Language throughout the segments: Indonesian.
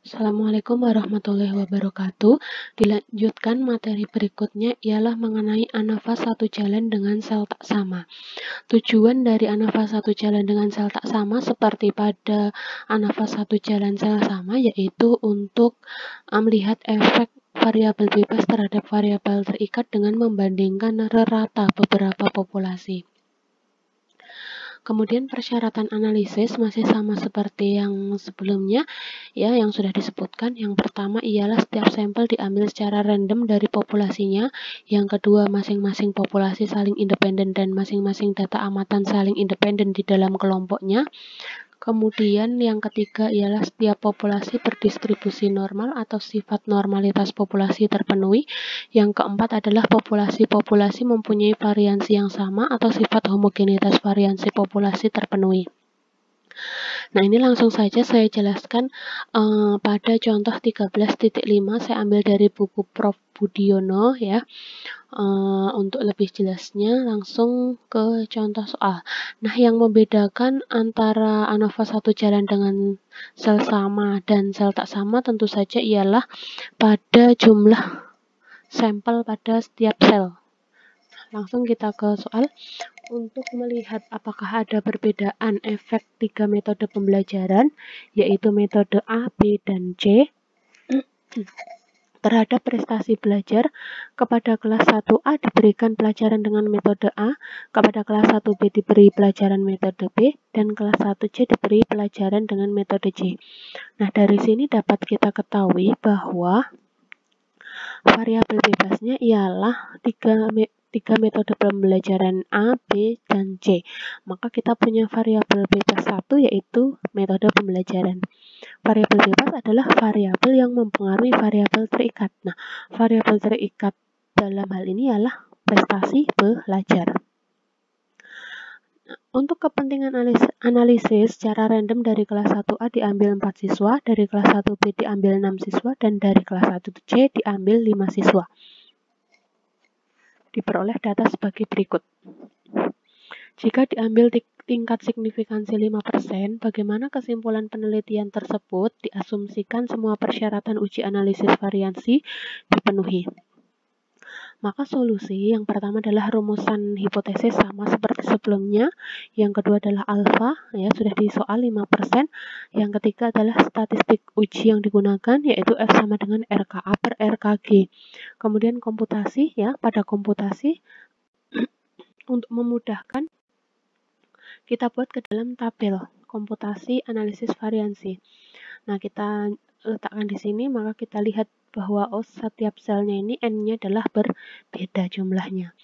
Assalamualaikum warahmatullahi wabarakatuh. Dilanjutkan materi berikutnya ialah mengenai ANAFA satu jalan dengan sel tak sama. Tujuan dari ANAFA satu jalan dengan sel tak sama seperti pada ANAFA satu jalan sel sama yaitu untuk melihat efek variabel bebas terhadap variabel terikat dengan membandingkan rata beberapa populasi. Kemudian persyaratan analisis masih sama seperti yang sebelumnya ya, yang sudah disebutkan. Yang pertama ialah setiap sampel diambil secara random dari populasinya. Yang kedua, masing-masing populasi saling independen dan masing-masing data amatan saling independen di dalam kelompoknya. Kemudian yang ketiga ialah setiap populasi berdistribusi normal atau sifat normalitas populasi terpenuhi. Yang keempat adalah populasi-populasi mempunyai variansi yang sama atau sifat homogenitas variansi populasi terpenuhi. Nah, ini langsung saja saya jelaskan pada contoh 13.5 saya ambil dari buku Prof. Budiono ya. Untuk lebih jelasnya langsung ke contoh soal. Nah, yang membedakan antara ANOVA satu jalan dengan sel sama dan sel tak sama tentu saja ialah pada jumlah sampel pada setiap sel. Langsung kita ke soal. Untuk melihat apakah ada perbedaan efek 3 metode pembelajaran, yaitu metode A, B, dan C, terhadap prestasi belajar, kepada kelas 1A diberikan pelajaran dengan metode A, kepada kelas 1B diberi pelajaran metode B, dan kelas 1C diberi pelajaran dengan metode C. Nah, dari sini dapat kita ketahui bahwa variabel bebasnya ialah tiga metode pembelajaran A, B, dan C. Maka kita punya variabel bebas satu yaitu metode pembelajaran. Variabel bebas adalah variabel yang mempengaruhi variabel terikat. Nah, variabel terikat dalam hal ini ialah prestasi belajar. Untuk kepentingan analisis secara random dari kelas 1A diambil 4 siswa, dari kelas 1B diambil 6 siswa, dan dari kelas 1C diambil 5 siswa. Diperoleh data sebagai berikut. Jika diambil tingkat signifikansi 5%, bagaimana kesimpulan penelitian tersebut? Diasumsikan semua persyaratan uji analisis variansi dipenuhi. Maka solusi yang pertama adalah rumusan hipotesis sama seperti sebelumnya. Yang kedua adalah alfa, ya sudah di soal 5%. Yang ketiga adalah statistik uji yang digunakan, yaitu F sama dengan RKA per RKG. Kemudian komputasi, ya pada komputasi untuk memudahkan kita buat ke dalam tabel komputasi analisis variansi. Nah, kita letakkan di sini, maka kita lihat bahwa setiap selnya ini N-nya adalah berbeda jumlahnya.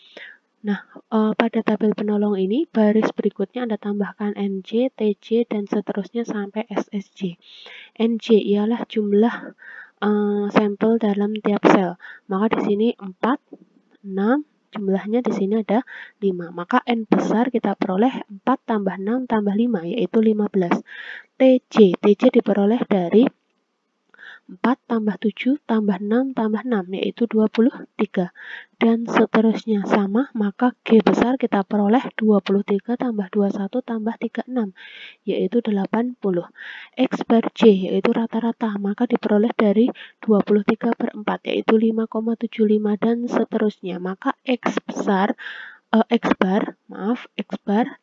Nah, pada tabel penolong ini, baris berikutnya Anda tambahkan NJ, TJ, dan seterusnya sampai SSJ. NJ ialah jumlah sampel dalam tiap sel. Maka di sini 4, 6, jumlahnya di sini ada 5. Maka N besar kita peroleh 4 tambah 6 tambah 5, yaitu 15. TJ diperoleh dari 4 tambah 7 tambah 6 tambah 6, yaitu 23. Dan seterusnya sama, maka G besar kita peroleh 23 tambah 21 tambah 36, yaitu 80. X bar J, yaitu rata-rata, maka diperoleh dari 23 per 4, yaitu 5,75, dan seterusnya. Maka X bar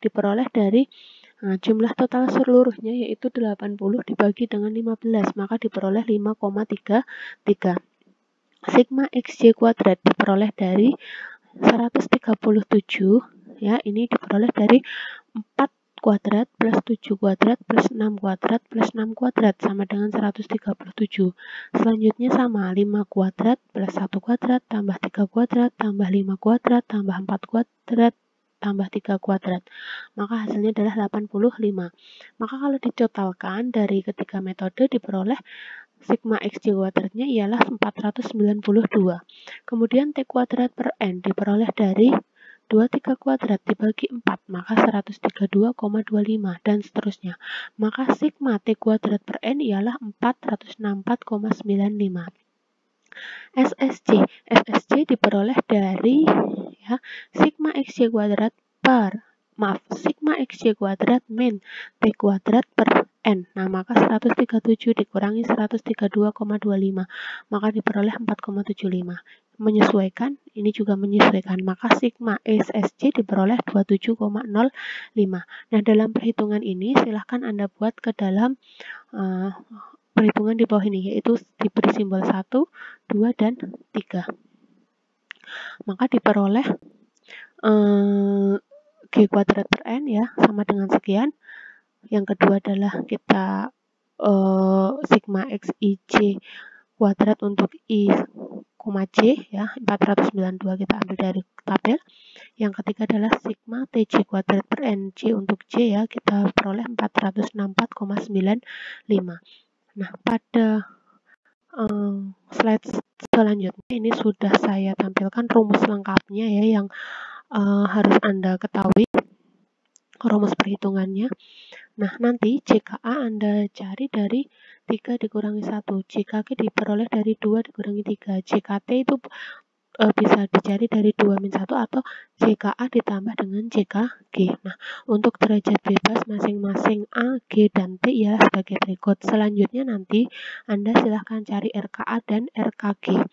diperoleh dari jumlah total seluruhnya yaitu 80 dibagi dengan 15, maka diperoleh 5,33. Sigma XJ kuadrat diperoleh dari 137, ya ini diperoleh dari 4 kuadrat plus 7 kuadrat plus 6 kuadrat plus 6 kuadrat sama dengan 137. Selanjutnya sama, 5 kuadrat plus 1 kuadrat tambah 3 kuadrat tambah 5 kuadrat tambah 4 kuadrat tambah 3 kuadrat. Maka hasilnya adalah 85. Maka kalau ditotalkan dari ketiga metode diperoleh sigma XJ kuadratnya ialah 492. Kemudian T kuadrat per N diperoleh dari 23 kuadrat dibagi 4, maka 132,25, dan seterusnya. Maka sigma T kuadrat per N ialah 464,95. SSJ diperoleh dari sigma XJ kuadrat per sigma XY kuadrat min T kuadrat per N. Nah, maka 137 dikurangi 132,25, maka diperoleh 4,75. Menyesuaikan, ini juga menyesuaikan, maka sigma SSC diperoleh 27,05. Nah, dalam perhitungan ini silahkan Anda buat ke dalam perhitungan di bawah ini, yaitu diberi simbol 1, 2, dan 3. Maka diperoleh G kuadrat per N ya, sama dengan sekian. Yang kedua adalah kita sigma XIJ kuadrat untuk I, J ya, 492 kita ambil dari tabel. Yang ketiga adalah sigma TJ kuadrat per NJ untuk J ya, kita peroleh 464,95. Nah, pada slide selanjutnya ini sudah saya tampilkan rumus lengkapnya ya, yang harus Anda ketahui rumus perhitungannya. Nah, nanti JKA Anda cari dari 3 dikurangi 1, JKG diperoleh dari 2 dikurangi 3, JKT itu bisa dicari dari 2 min 1 atau JKA ditambah dengan JKG. Nah, untuk derajat bebas masing-masing A, G, dan T ialah sebagai berikut. Selanjutnya nanti Anda silahkan cari RKA dan RKG.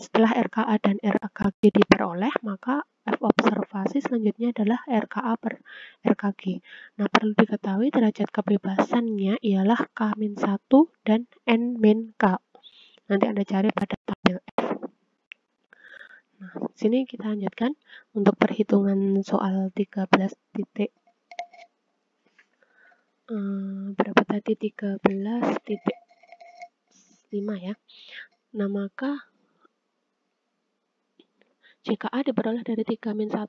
Setelah RKA dan RKG diperoleh, maka F observasi selanjutnya adalah RKA per RKG. Nah, perlu diketahui derajat kebebasannya ialah K-1 dan N-K. Nanti Anda cari pada tabel F. Nah, sini kita lanjutkan untuk perhitungan soal 13 titik. Berapa tadi? 13.5 ya. Nah, maka JKA diperoleh dari 3 min 1.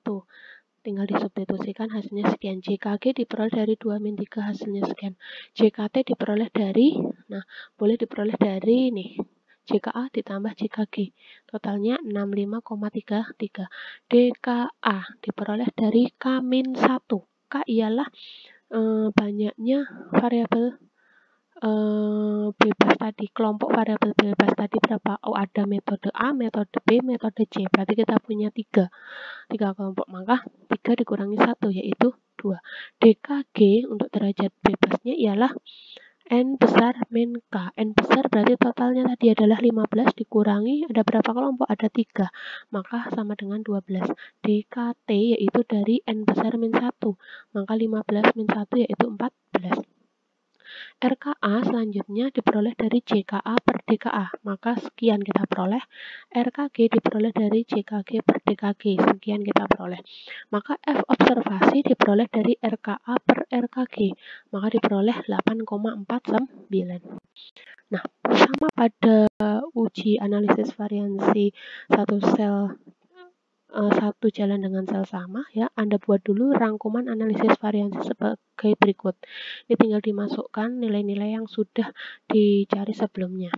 Tinggal disubstitusikan hasilnya sekian. JKG diperoleh dari 2 min 3 hasilnya sekian. JKT diperoleh dari, nah boleh diperoleh dari nih, JKA ditambah JKG. Totalnya 65,33. DKA diperoleh dari K min 1. K ialah banyaknya variabel bebas tadi, kelompok variabel bebas tadi berapa? Oh, ada metode A, metode B, metode C. Berarti kita punya 3 kelompok, maka 3 dikurangi 1 yaitu 2. DKG untuk derajat bebasnya ialah N besar min K. N besar berarti totalnya tadi adalah 15 dikurangi ada berapa kelompok? Ada 3, maka sama dengan 12. DKT yaitu dari N besar min 1, maka 15 min 1 yaitu 14. RKA selanjutnya diperoleh dari JKA per DKA, maka sekian kita peroleh. RKG diperoleh dari JKG per DKG, sekian kita peroleh. Maka F observasi diperoleh dari RKA per RKG, maka diperoleh 8,49. Nah, sama pada uji analisis variansi satu jalan dengan sel sama ya, Anda buat dulu rangkuman analisis variansi sebagai berikut. Ini tinggal dimasukkan nilai-nilai yang sudah dicari sebelumnya.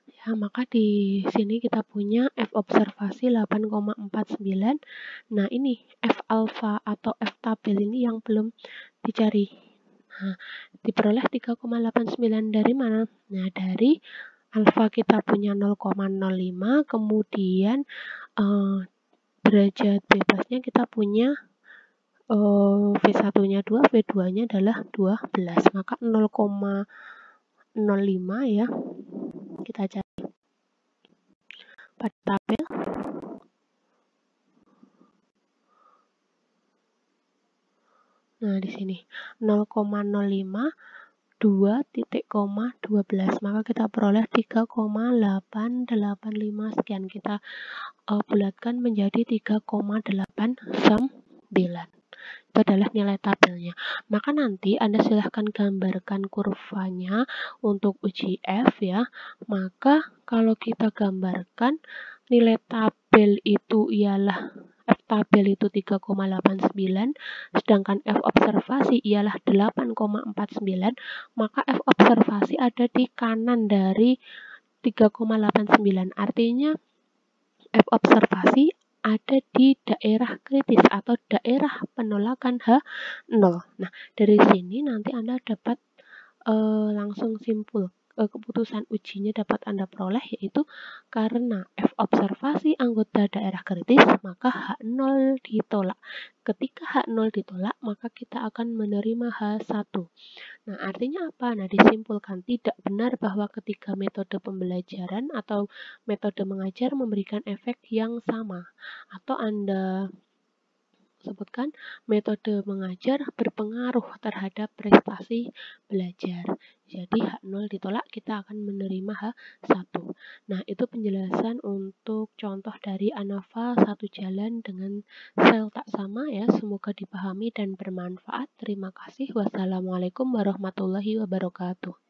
Ya, maka di sini kita punya F observasi 8,49. Nah, ini F alfa atau F tabel ini yang belum dicari. Nah, diperoleh 3,89 dari mana? Nah, dari alfa kita punya 0,05, kemudian derajat bebasnya kita punya V1-nya 2, V2-nya adalah 12, maka 0,05 ya. Kita cari pada tabel. Nah, di sini 0,05 2.12, maka kita peroleh 3,885 sekian. Kita bulatkan menjadi 3,89. Itu adalah nilai tabelnya. Maka nanti Anda silahkan gambarkan kurvanya untuk uji F ya. Maka kalau kita gambarkan nilai tabel itu ialah F tabel itu 3,89, sedangkan F observasi ialah 8,49, maka F observasi ada di kanan dari 3,89. Artinya F observasi ada di daerah kritis atau daerah penolakan H0. Nah, dari sini nanti Anda dapat langsung simpul keputusan ujinya dapat Anda peroleh, yaitu karena F observasi anggota daerah kritis, maka H0 ditolak. Ketika H0 ditolak, maka kita akan menerima H1. Nah, artinya apa? Nah, disimpulkan tidak benar bahwa ketika metode pembelajaran atau metode mengajar memberikan efek yang sama. Atau Anda sebutkan metode mengajar berpengaruh terhadap prestasi belajar. Jadi H0 ditolak, kita akan menerima H1. Nah, itu penjelasan untuk contoh dari ANAFA satu jalan dengan sel tak sama ya. Semoga dipahami dan bermanfaat. Terima kasih. Wassalamualaikum warahmatullahi wabarakatuh.